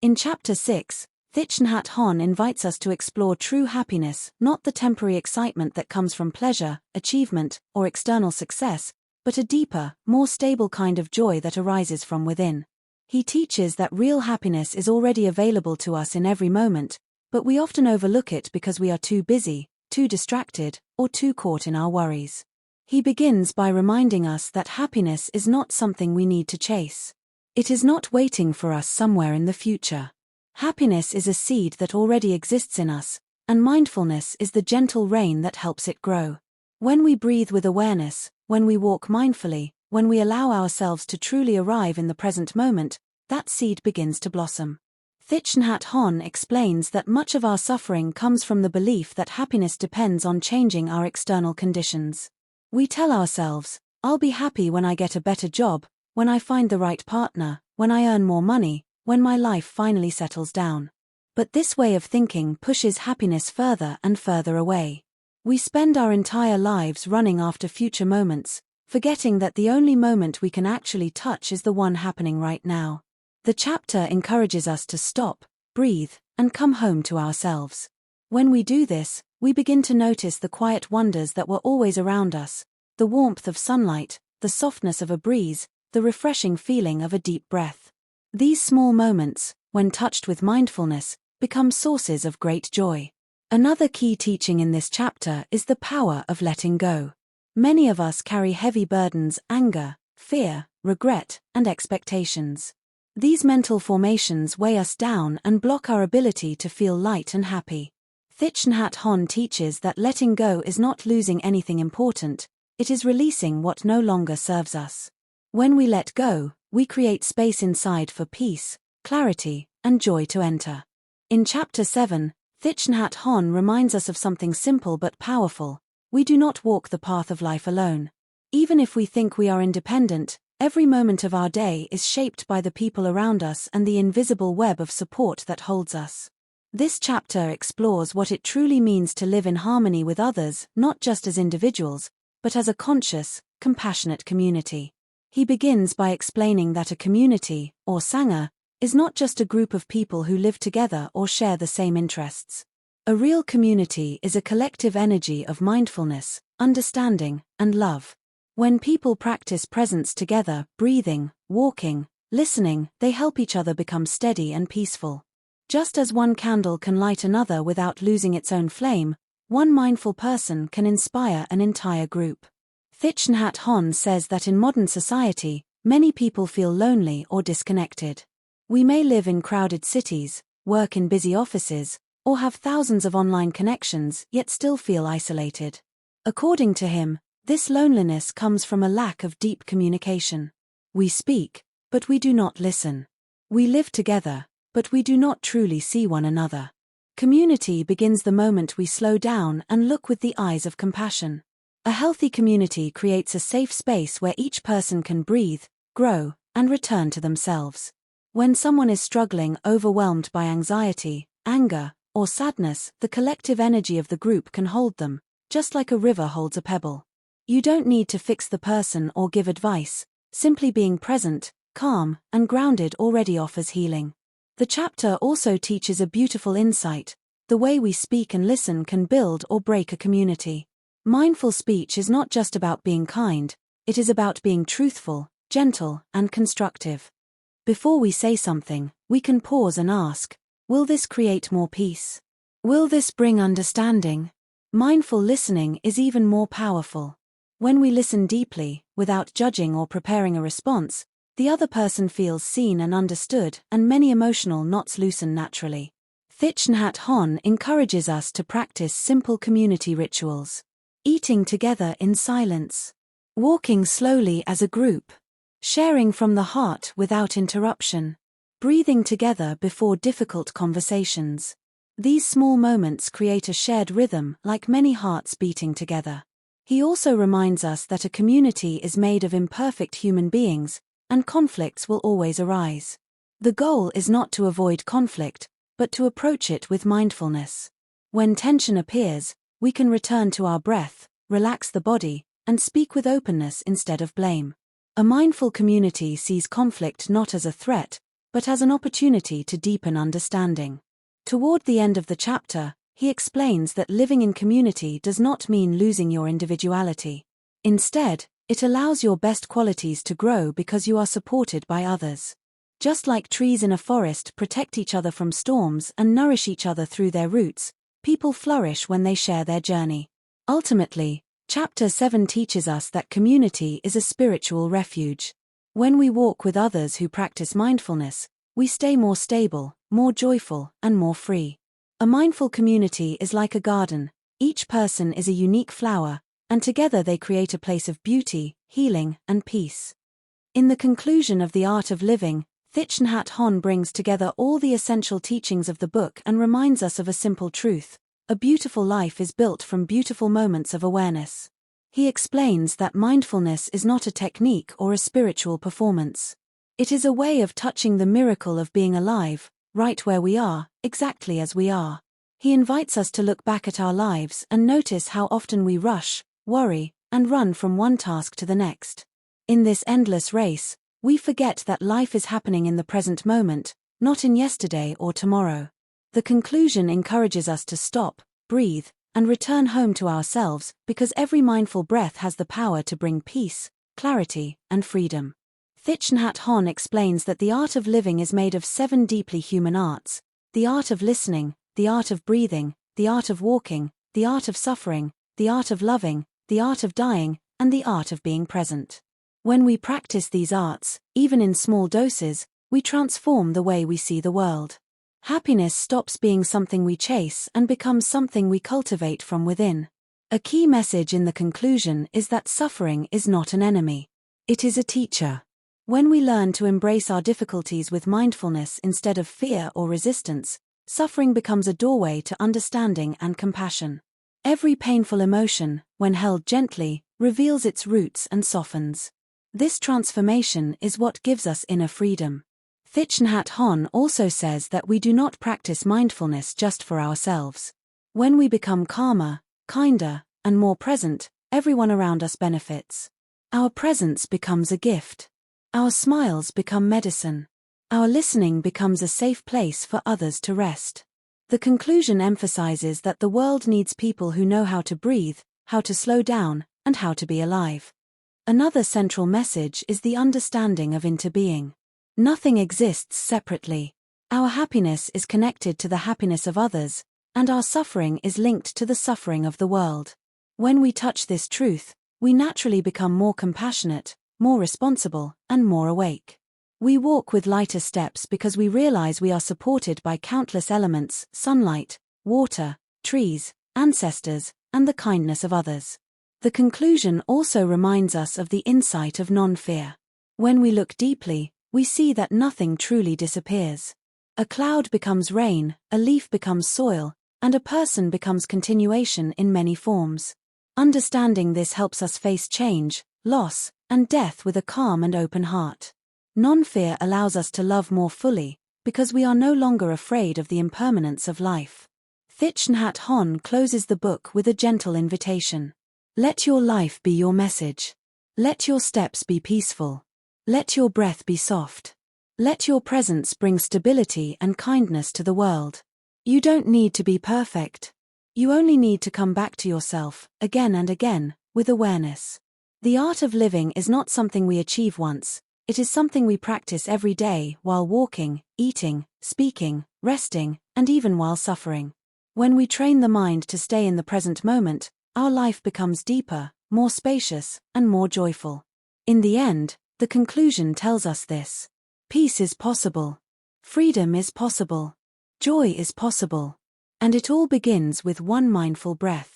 In Chapter 6, Thich Nhat Hanh invites us to explore true happiness, not the temporary excitement that comes from pleasure, achievement, or external success, but a deeper, more stable kind of joy that arises from within. He teaches that real happiness is already available to us in every moment, but we often overlook it because we are too busy, too distracted, or too caught in our worries. He begins by reminding us that happiness is not something we need to chase. It is not waiting for us somewhere in the future. Happiness is a seed that already exists in us, and mindfulness is the gentle rain that helps it grow. When we breathe with awareness, when we walk mindfully, when we allow ourselves to truly arrive in the present moment, that seed begins to blossom. Thich Nhat Hanh explains that much of our suffering comes from the belief that happiness depends on changing our external conditions. We tell ourselves, "I'll be happy when I get a better job, when I find the right partner, when I earn more money, when my life finally settles down." But this way of thinking pushes happiness further and further away. We spend our entire lives running after future moments, forgetting that the only moment we can actually touch is the one happening right now. The chapter encourages us to stop, breathe, and come home to ourselves. When we do this, we begin to notice the quiet wonders that were always around us, the warmth of sunlight, the softness of a breeze, the refreshing feeling of a deep breath. These small moments, when touched with mindfulness, become sources of great joy. Another key teaching in this chapter is the power of letting go. Many of us carry heavy burdens: anger, fear, regret, and expectations. These mental formations weigh us down and block our ability to feel light and happy. Thich Nhat Hanh teaches that letting go is not losing anything important, it is releasing what no longer serves us. When we let go, we create space inside for peace, clarity, and joy to enter. In Chapter 7, Thich Nhat Hanh reminds us of something simple but powerful: we do not walk the path of life alone. Even if we think we are independent, every moment of our day is shaped by the people around us and the invisible web of support that holds us. This chapter explores what it truly means to live in harmony with others, not just as individuals, but as a conscious, compassionate community. He begins by explaining that a community, or sangha, is not just a group of people who live together or share the same interests. A real community is a collective energy of mindfulness, understanding, and love. When people practice presence together, breathing, walking, listening, they help each other become steady and peaceful. Just as one candle can light another without losing its own flame, one mindful person can inspire an entire group. Thich Nhat Hanh says that in modern society, many people feel lonely or disconnected. We may live in crowded cities, work in busy offices, or have thousands of online connections, yet still feel isolated. According to him, this loneliness comes from a lack of deep communication. We speak, but we do not listen. We live together, but we do not truly see one another. Community begins the moment we slow down and look with the eyes of compassion. A healthy community creates a safe space where each person can breathe, grow, and return to themselves. When someone is struggling, overwhelmed by anxiety, anger, or sadness, the collective energy of the group can hold them, just like a river holds a pebble. You don't need to fix the person or give advice. Simply being present, calm, and grounded already offers healing. The chapter also teaches a beautiful insight: the way we speak and listen can build or break a community. Mindful speech is not just about being kind, it is about being truthful, gentle, and constructive. Before we say something, we can pause and ask, will this create more peace? Will this bring understanding? Mindful listening is even more powerful. When we listen deeply, without judging or preparing a response, the other person feels seen and understood, and many emotional knots loosen naturally. Thich Nhat Hanh encourages us to practice simple community rituals. Eating together in silence. Walking slowly as a group. Sharing from the heart without interruption. Breathing together before difficult conversations. These small moments create a shared rhythm, like many hearts beating together. He also reminds us that a community is made of imperfect human beings, and conflicts will always arise. The goal is not to avoid conflict, but to approach it with mindfulness. When tension appears, we can return to our breath, relax the body, and speak with openness instead of blame. A mindful community sees conflict not as a threat, but as an opportunity to deepen understanding. Toward the end of the chapter, he explains that living in community does not mean losing your individuality. Instead, it allows your best qualities to grow because you are supported by others. Just like trees in a forest protect each other from storms and nourish each other through their roots, people flourish when they share their journey. Ultimately, Chapter 7 teaches us that community is a spiritual refuge. When we walk with others who practice mindfulness, we stay more stable, more joyful, and more free. A mindful community is like a garden. Each person is a unique flower, and together they create a place of beauty, healing, and peace. In the conclusion of The Art of Living, Thich Nhat Hanh brings together all the essential teachings of the book and reminds us of a simple truth: a beautiful life is built from beautiful moments of awareness. He explains that mindfulness is not a technique or a spiritual performance. It is a way of touching the miracle of being alive, right where we are, exactly as we are. He invites us to look back at our lives and notice how often we rush, worry, and run from one task to the next. In this endless race, we forget that life is happening in the present moment, not in yesterday or tomorrow. The conclusion encourages us to stop, breathe, and return home to ourselves, because every mindful breath has the power to bring peace, clarity, and freedom. Thich Nhat Hanh explains that the art of living is made of 7 deeply human arts: the art of listening, the art of breathing, the art of walking, the art of suffering, the art of loving, the art of dying, and the art of being present. When we practice these arts, even in small doses, we transform the way we see the world. Happiness stops being something we chase and becomes something we cultivate from within. A key message in the conclusion is that suffering is not an enemy. It is a teacher. When we learn to embrace our difficulties with mindfulness instead of fear or resistance, suffering becomes a doorway to understanding and compassion. Every painful emotion, when held gently, reveals its roots and softens. This transformation is what gives us inner freedom. Thich Nhat Hanh also says that we do not practice mindfulness just for ourselves. When we become calmer, kinder, and more present, everyone around us benefits. Our presence becomes a gift. Our smiles become medicine. Our listening becomes a safe place for others to rest. The conclusion emphasizes that the world needs people who know how to breathe, how to slow down, and how to be alive. Another central message is the understanding of interbeing. Nothing exists separately. Our happiness is connected to the happiness of others, and our suffering is linked to the suffering of the world. When we touch this truth, we naturally become more compassionate, more responsible, and more awake. We walk with lighter steps because we realize we are supported by countless elements: sunlight, water, trees, ancestors, and the kindness of others. The conclusion also reminds us of the insight of non-fear. When we look deeply, we see that nothing truly disappears. A cloud becomes rain, a leaf becomes soil, and a person becomes continuation in many forms. Understanding this helps us face change, loss, and death with a calm and open heart. Non-fear allows us to love more fully, because we are no longer afraid of the impermanence of life. Thich Nhat Hanh closes the book with a gentle invitation. Let your life be your message. Let your steps be peaceful. Let your breath be soft. Let your presence bring stability and kindness to the world. You don't need to be perfect. You only need to come back to yourself, again and again, with awareness. The art of living is not something we achieve once. It is something we practice every day, while walking, eating, speaking, resting, and even while suffering. When we train the mind to stay in the present moment, our life becomes deeper, more spacious, and more joyful. In the end, the conclusion tells us this: peace is possible. Freedom is possible. Joy is possible. And it all begins with one mindful breath.